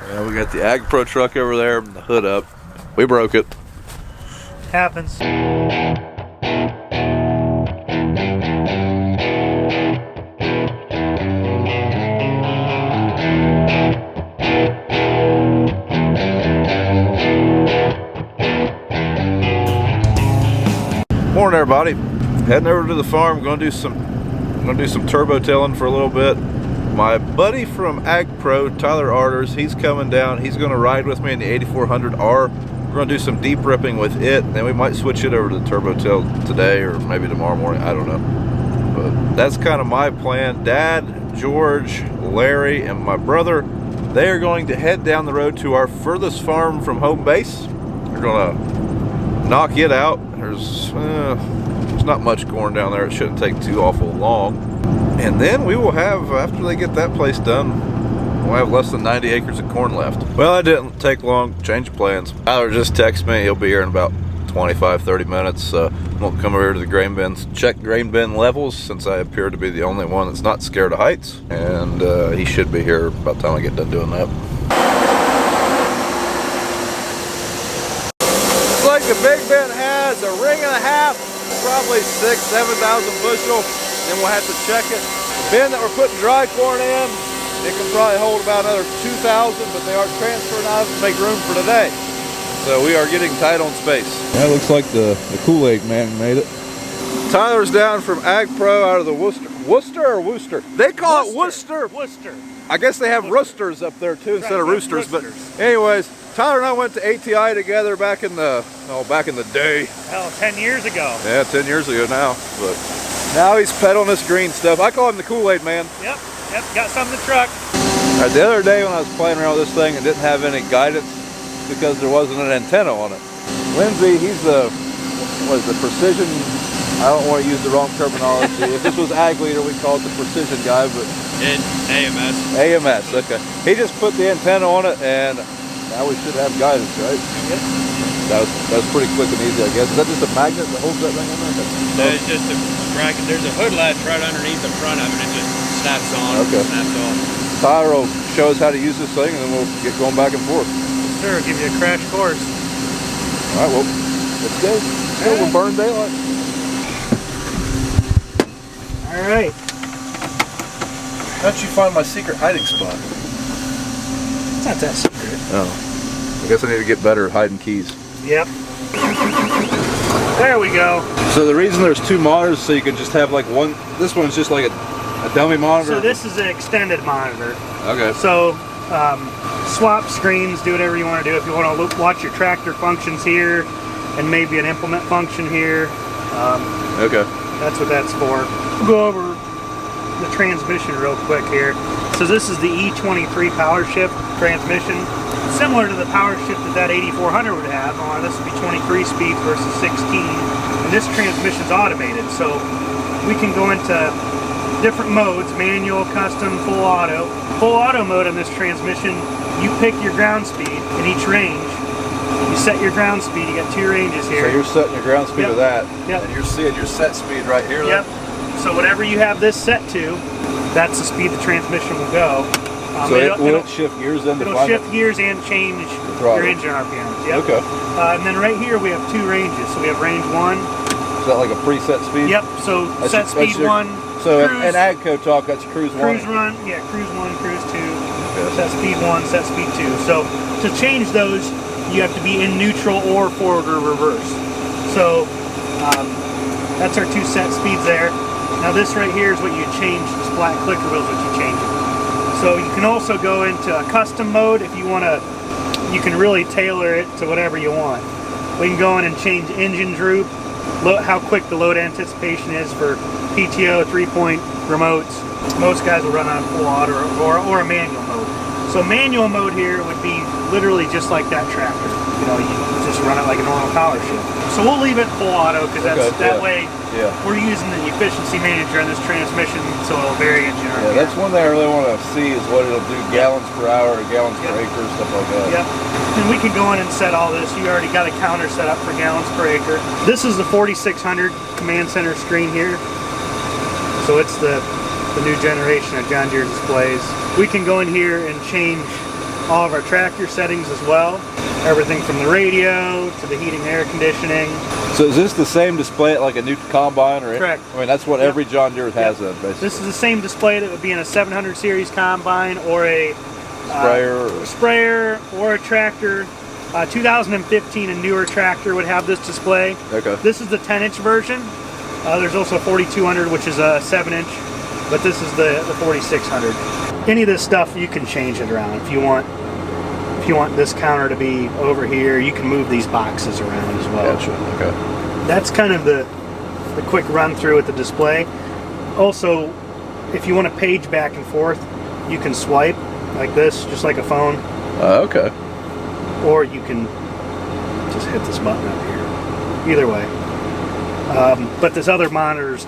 Yeah, we got the Ag Pro truck over there, the hood up. We broke it. Happens. Morning, everybody. Heading over to the farm. Gonna do some turbo tilling for a little bit. My buddy from Ag Pro, Tyler Altras, he's coming down. He's gonna ride with me in the 8400R. We're gonna do some deep ripping with it. Then we might switch it over to the turbo till today or maybe tomorrow morning. I don't know. But that's kind of my plan. Dad, George, Larry, and my brother, they are going to head down the road to our furthest farm from home base. We're gonna knock it out. There's not much corn down there. It shouldn't take too awful long. And then we will have, after they get that place done, we'll have less than 90 acres of corn left. Well, it didn't take long. Change of plans. Tyler just texted me. He'll be here in about 25-30 minutes. We'll come over to the grain bins, check grain bin levels, since I appear to be the only one that's not scared of heights. And he should be here by the time I get done doing that. Like the big bin has a ring and a half, probably 6,000-7,000 bushel. Then we'll have to check it. The bin that we're putting dry corn in, it can probably hold about another 2,000, but they are transferring out to make room for today. So we are getting tight on space. That looks like the Kool-Aid man made it. Tyler's down from Ag Pro out of the Worcester? They call it Worcester. I guess they have roosters up there too instead of roosters. But anyways, Tyler and I went to ATI together back in the day. Hell, 10 years ago. Yeah, 10 years ago now. But now he's peddling this green stuff. I call him the Kool-Aid man. Yep, got some in the truck. All right, the other day when I was playing around with this thing and didn't have any guidance because there wasn't an antenna on it. Lindsay, he's the precision. I don't want to use the wrong terminology. If this was Ag Leader, we'd call it the precision guy, but AMS. AMS, okay. He just put the antenna on it, and now we should have guidance, right? Yep. That was pretty quick and easy, I guess. Is that just a magnet that holds that thing in there? There's just a bracket. There's a hood latch right underneath the front of it. It just snaps on. Okay. Snaps off. Tyler will show us how to use this thing, and then we'll get going back and forth. Sure, give you a crash course. All right, well, let's go. We'll burn daylight. All right. How'd you find my secret hiding spot? It's not that secret. Oh, I guess I need to get better at hiding keys. Yep. There we go. So the reason there's two monitors, so you can just have like one. This one's just like a dummy monitor. So this is an extended monitor. Okay. So swap screens, do whatever you want to do. If you want to watch your tractor functions here, and maybe an implement function here. Okay. That's what that's for. We'll go over the transmission real quick here. So this is the E23 power shift transmission. Similar to the power shift that 8400 would have. This would be 23 speeds versus 16. And this transmission's automated. So we can go into different modes, manual, custom, full auto. Full auto mode on this transmission, you pick your ground speed in each range. You set your ground speed, you got two ranges here. So you're setting your ground speed to that. Yep. And you're seeing your set speed right here. Yep. So whatever you have this set to, that's the speed the transmission will go. So will it shift gears then? It'll shift gears and change your engine RPMs. Yep. Okay. And then right here we have two ranges. So we have range 1. Is that like a preset speed? Yep. So that's set speed 1. So cruise, in AGCO talk, that's cruise 1. Cruise run, yeah, cruise 1, cruise 2. Okay. Set speed 1, set speed 2. So to change those, you have to be in neutral or forward or reverse. So that's our two set speeds there. Now this right here is what you change. This black clicker wheel is what you change it. So you can also go into a custom mode if you want to. You can really tailor it to whatever you want. We can go in and change engine droop, how quick the load anticipation is for PTO 3-point remotes. Most guys will run on full auto or a manual mode. So manual mode here would be literally just like that tractor. You know, you just run it like a normal power shift. So we'll leave it full auto because that way we're using the efficiency manager on this transmission, so it'll vary engine RPM. Yeah, that's one thing I really want to see is what it'll do, gallons per hour, gallons per acre, stuff like that. Yep. And we can go in and set all this. You already got a counter set up for gallons per acre. This is the 4600 command center screen here. So it's the new generation of John Deere displays. We can go in here and change all of our tractor settings as well. Everything from the radio to the heating and air conditioning. So is this the same display at like a new combine? Or Correct. I mean, that's what every John Deere has then, basically. This is the same display that would be in a 700 series combine or a sprayer or a tractor. 2015 and newer tractor would have this display. Okay. This is the 10-inch version. There's also a 4200, which is a 7-inch, but this is the 4600. Any of this stuff you can change it around. If you want this counter to be over here, you can move these boxes around as well. Gotcha. Okay. That's kind of the quick run through with the display. Also, if you want to page back and forth, you can swipe like this, just like a phone. Okay. Or you can just hit this button up here. Either way. But there's other monitors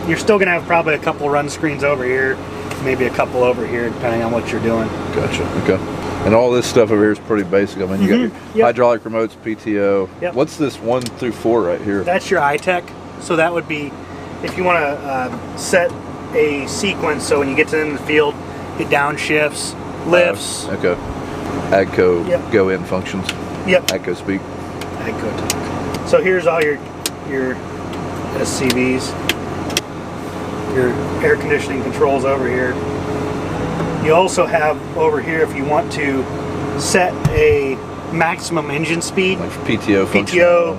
you're still going to have probably a couple run screens over here, maybe a couple over here, depending on what you're doing. Gotcha. Okay. And all this stuff over here is pretty basic. I mean, you got your hydraulic remotes, PTO. Yep. What's this 1 through 4 right here? That's your iTech. So that would be, if you want to set a sequence, so when you get to the end of the field, hit downshifts, lifts. Okay. AGCO go in functions. Yep. AGCO speak. AGCO talk. So here's all your SCVs, your air conditioning controls over here. You also have over here, if you want to set a maximum engine speed, like PTO function. PTO,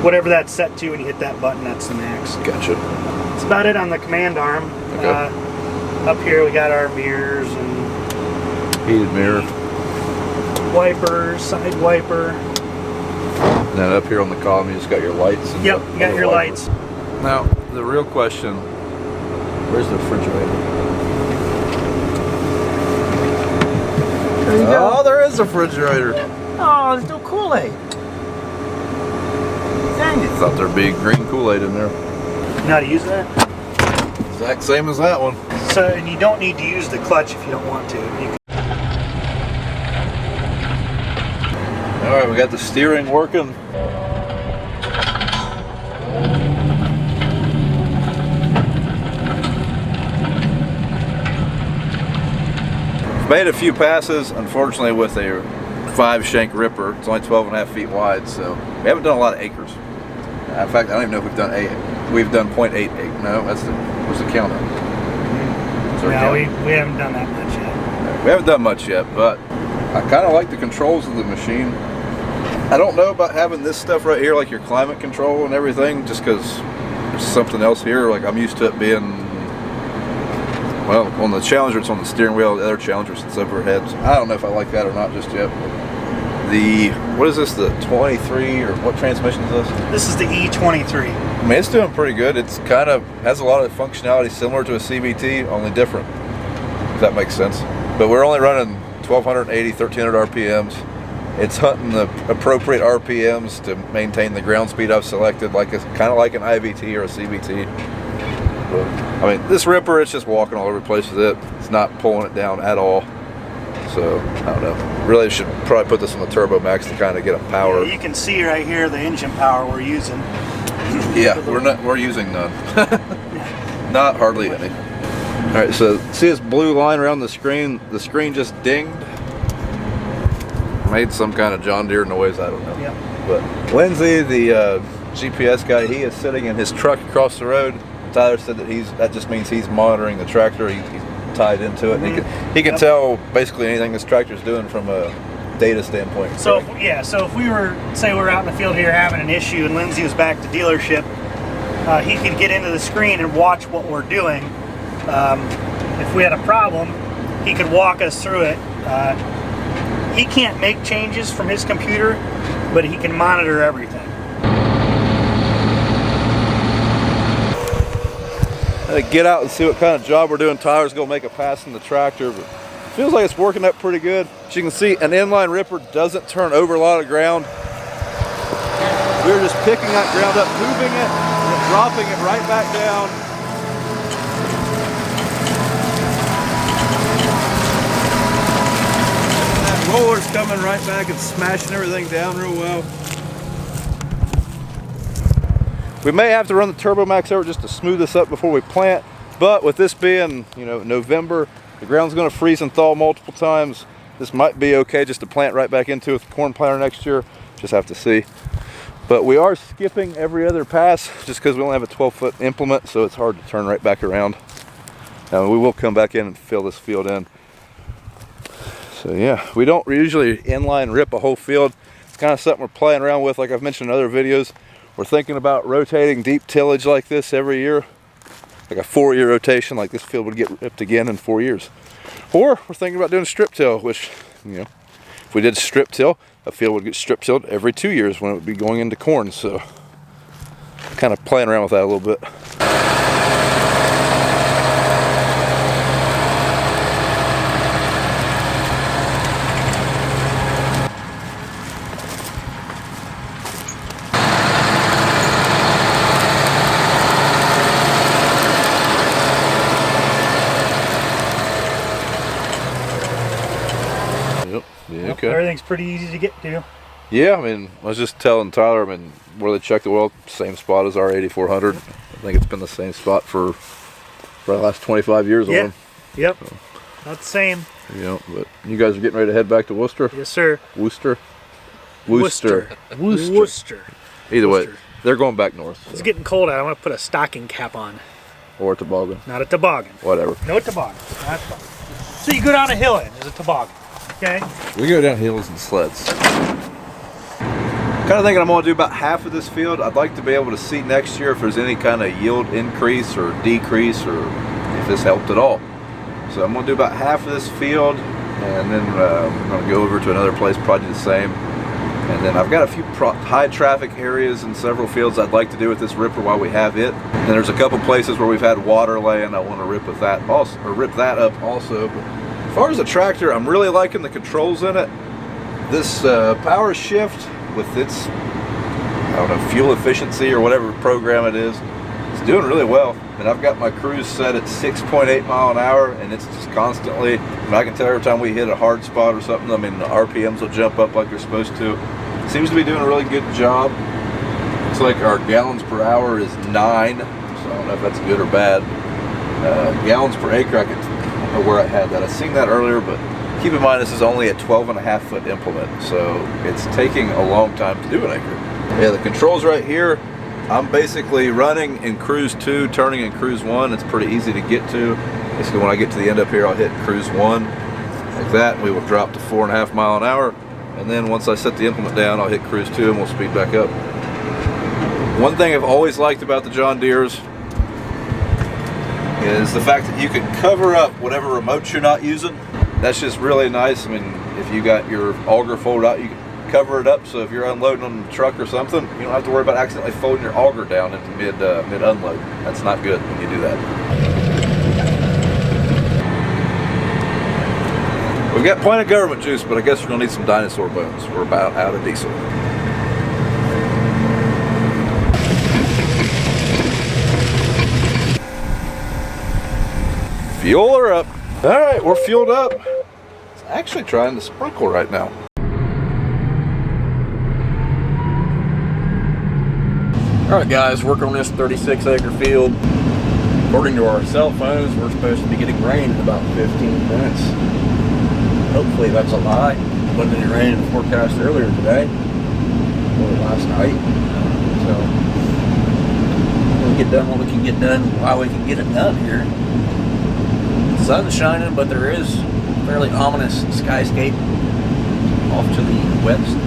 whatever that's set to, when you hit that button, that's the max. Gotcha. That's about it on the command arm. Okay. Up here we got our mirrors and heated mirror. Wipers, side wiper. And then up here on the column, you just got your lights. And Yep, you got your lights. Now, the real question, where's the refrigerator? There you go. Oh, there is a refrigerator. Oh, there's no Kool-Aid. Dang it. Thought there'd be green Kool-Aid in there. You know how to use that? Exact same as that one. So, and you don't need to use the clutch if you don't want to. You can. All right, we got the steering working. Made a few passes, unfortunately, with a 5-shank ripper. It's only 12.5 feet wide, so we haven't done a lot of acres. In fact, I don't even know if we've done 0.88. No, what's the counter? No, we haven't done that much yet. We haven't done much yet, but I kind of like the controls of the machine. I don't know about having this stuff right here, like your climate control and everything, just because there's something else here. Like, I'm used to it being, well, on the Challenger, it's on the steering wheel. The other Challenger sits overhead. So I don't know if I like that or not just yet. What is this, the 23, or what transmission is this? This is the E23. I mean, it's doing pretty good. It's kind of has a lot of functionality similar to a CVT, only different, if that makes sense. But we're only running 1,280, 1,300 RPMs. It's hunting the appropriate RPMs to maintain the ground speed I've selected, like it's kind of like an IVT or a CVT. But, I mean, this ripper, it's just walking all over the place with it. It's not pulling it down at all. So, I don't know. Really should probably put this on the Turbo Max to kind of get a power. Yeah, you can see right here the engine power we're using. Yeah, we're using none. Not hardly any. All right, so see this blue line around the screen? The screen just dinged. Made some kind of John Deere noise, I don't know. Yep. But Lindsay, the GPS guy, he is sitting in his truck across the road. Tyler said that just means he's monitoring the tractor. He's tied into it. Mm-hmm. He can tell basically anything this tractor's doing from a data standpoint. So if we were, say we're out in the field here having an issue and Lindsay was back to dealership, he could get into the screen and watch what we're doing. If we had a problem, he could walk us through it. He can't make changes from his computer, but he can monitor everything. Get out and see what kind of job we're doing. Tyler's gonna make a pass in the tractor, but it feels like it's working up pretty good. As you can see, an inline ripper doesn't turn over a lot of ground. We're just picking that ground up, moving it, and dropping it right back down. And that roller's coming right back and smashing everything down real well. We may have to run the Turbo Max over just to smooth this up before we plant, but with this being, November, The ground's going to freeze and thaw multiple times. This might be okay just to plant right back into with the corn planter next year. Just have to see. But we are skipping every other pass just because we only have a 12-foot implement, so it's hard to turn right back around. Now we will come back in and fill this field in. So yeah, we don't usually inline rip a whole field. It's kind of something we're playing around with, like I've mentioned in other videos. We're thinking about rotating deep tillage like this every year. Like a 4-year rotation, like this field would get ripped again in 4 years. Or we're thinking about doing strip till, which, you know, if we did strip till, a field would get strip tilled every 2 years when it would be going into corn. So kind of playing around with that a little bit. Yeah, okay. Everything's pretty easy to get to. Yeah, I mean, I was just telling Tyler, I mean, where they check the oil, same spot as our 8400. I think it's been the same spot for the last 25 years. Yeah. On them. Yep. So, not the same. Yeah, but you guys are getting ready to head back to Worcester? Yes, sir. Worcester. Either way, they're going back north. So. It's getting cold out. I want to put a stocking cap on. Or a toboggan. Not a toboggan. Whatever. No toboggan. Not a toboggan. So you go down a hill and there's a toboggan. Okay. We go down hills and sleds. Kind of thinking I'm going to do about half of this field. I'd like to be able to see next year if there's any kind of yield increase or decrease, or if this helped at all. So I'm going to do about half of this field, and then I'm going to go over to another place, probably the same. And then I've got a few high traffic areas in several fields I'd like to do with this ripper while we have it. And there's a couple places where we've had water laying. I want to rip with that also, or rip that up also. But as far as the tractor, I'm really liking the controls in it. This power shift with its, I don't know, fuel efficiency or whatever program it is, it's doing really well. And I've got my cruise set at 6.8 mile an hour, and it's just constantly, and I can tell every time we hit a hard spot or something, I mean, the RPMs will jump up like they're supposed to. It seems to be doing a really good job. It's like our gallons per hour is 9, so I don't know if that's good or bad. Gallons per acre, I don't know where I had that. I seen that earlier, but keep in mind this is only a 12.5-foot implement, so it's taking a long time to do an acre. Yeah, the controls right here, I'm basically running in cruise 2, turning in cruise 1. It's pretty easy to get to. Basically when I get to the end up here, I'll hit cruise 1 like that, and we will drop to 4.5 mile an hour. And then once I set the implement down, I'll hit cruise 2 and we'll speed back up. One thing I've always liked about the John Deeres is the fact that you can cover up whatever remotes you're not using. That's just really nice. I mean, if you got your auger folded out, you can cover it up, so if you're unloading on the truck or something, you don't have to worry about accidentally folding your auger down into mid unload. That's not good when you do that. We've got plenty of government juice, but I guess we're gonna need some dinosaur bones. We're about out of diesel. Fuel her up. All right, we're fueled up. It's actually trying to sprinkle right now. All right, guys, work on this 36-acre field. According to our cell phones, we're supposed to be getting rain in about 15 minutes. Hopefully that's a lie. Wasn't any rain in the forecast earlier today, or last night. So we'll get done what we can get done while we can get it done here. The sun's shining, but there is a fairly ominous skyscape off to the west.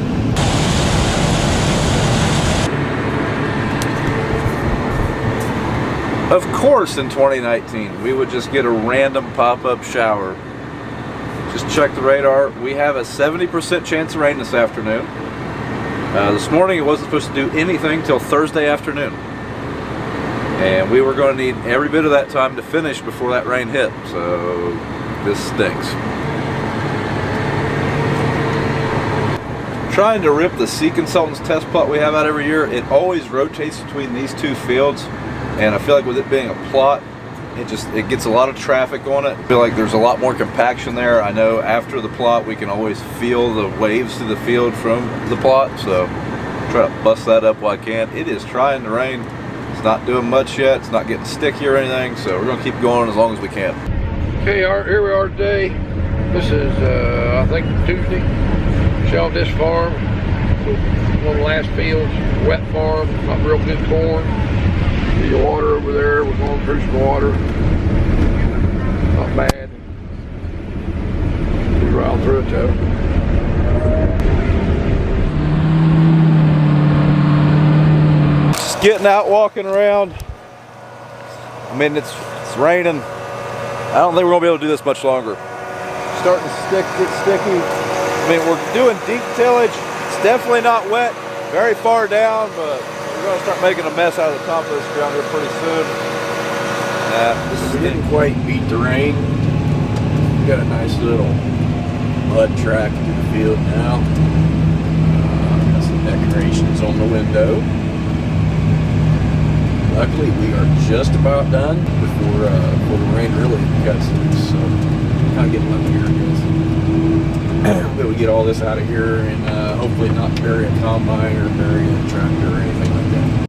Of course, in 2019, we would just get a random pop-up shower. Just check the radar. We have a 70% chance of rain this afternoon. This morning it wasn't supposed to do anything till Thursday afternoon. And we were going to need every bit of that time to finish before that rain hit. So this stinks. Trying to rip the Sea Consultants test plot we have out every year. It always rotates between these two fields. And I feel like with it being a plot, it gets a lot of traffic on it. I feel like there's a lot more compaction there. I know after the plot we can always feel the waves to the field from the plot, so try to bust that up while I can. It is trying to rain. It's not doing much yet. It's not getting sticky or anything, so we're gonna keep going as long as we can. Okay, here we are today. This is, I think, Tuesday. Shelled this farm. One of the last fields, wet farm, not real good corn. See the water over there. We're going through some water. Not bad. We ran through it though. Just getting out, walking around. I mean, it's raining. I don't think we're gonna be able to do this much longer. Starting to get sticky. I mean, we're doing deep tillage. It's definitely not wet, very far down, but we're gonna start making a mess out of the top of this ground here pretty soon. We didn't quite beat the rain. We got a nice little mud track through the field now. Got some decorations on the window. Luckily, we are just about done before the rain really cuts loose. So, kind of getting lucky here, I guess. But we get all this out of here and hopefully not bury a combine or bury a tractor or anything like that.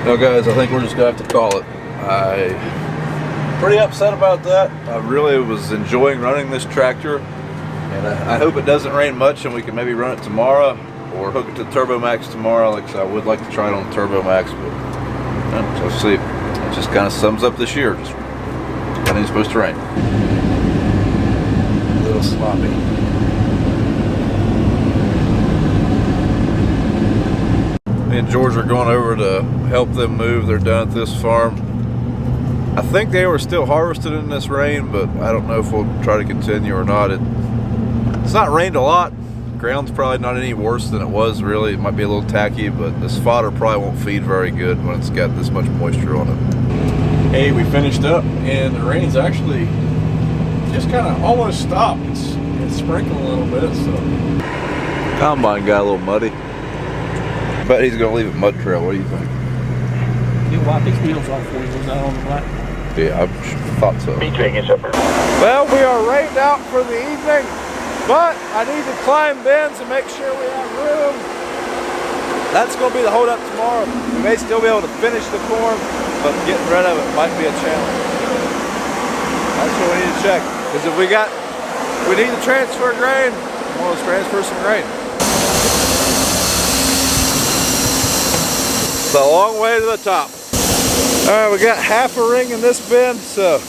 No, guys, I think we're just gonna have to call it. I'm pretty upset about that. I really was enjoying running this tractor, and I hope it doesn't rain much and we can maybe run it tomorrow or hook it to the Turbo Max tomorrow. Like I said, I would like to try it on the Turbo Max, but so see, it just kind of sums up this year. Just when it's supposed to rain. A little sloppy. Me and George are going over to help them move. They're done at this farm. I think they were still harvested in this rain, but I don't know if we'll try to continue or not. It's not rained a lot. Ground's probably not any worse than it was, really. It might be a little tacky, but this fodder probably won't feed very good when it's got this much moisture on it. Hey, we finished up and the rain's actually just kind of almost stopped. It's sprinkling a little bit, so. Combine got a little muddy. But he's gonna leave a mud trail. What do you think? You'll wipe these wheels off for you, was that on the black? Yeah, I thought so. Well, we are rained out for the evening, but I need to climb bends and make sure we have room. That's going to be the hold up tomorrow. We may still be able to finish the corn, but getting rid of it might be a challenge. That's what we need to check. Because if we need to transfer grain, well, let's transfer some grain. It's a long way to the top. All right, we got half a ring in this bin, so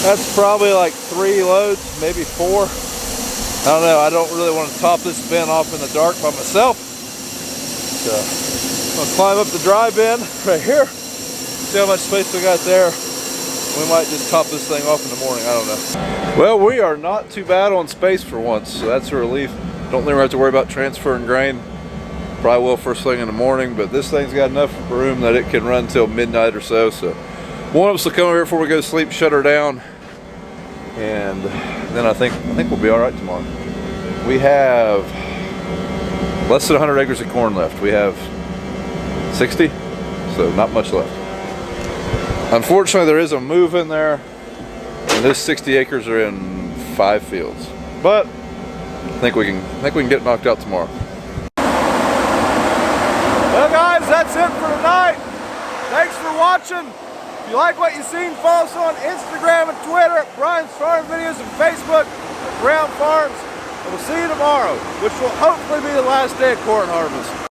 that's probably like 3 loads, maybe 4. I don't know, I don't really want to top this bin off in the dark by myself. So I'm gonna climb up the dry bin right here, see how much space we got there. We might just top this thing off in the morning, I don't know. Well, we are not too bad on space for once, so that's a relief. Don't think we have to worry about transferring grain. Probably will first thing in the morning, but this thing's got enough room that it can run till midnight or so. So one of us will come over here before we go to sleep, shut her down, and then I think we'll be all right tomorrow. We have less than 100 acres of corn left. We have 60, so not much left. Unfortunately, there is a move in there, and those 60 acres are in 5 fields. But I think we can get it knocked out tomorrow. Well guys, that's it for tonight. Thanks for watching. If you like what you've seen, follow us on Instagram and Twitter at Brian's Farm Videos and Facebook at Brown Farms. And we'll see you tomorrow, which will hopefully be the last day of corn harvest.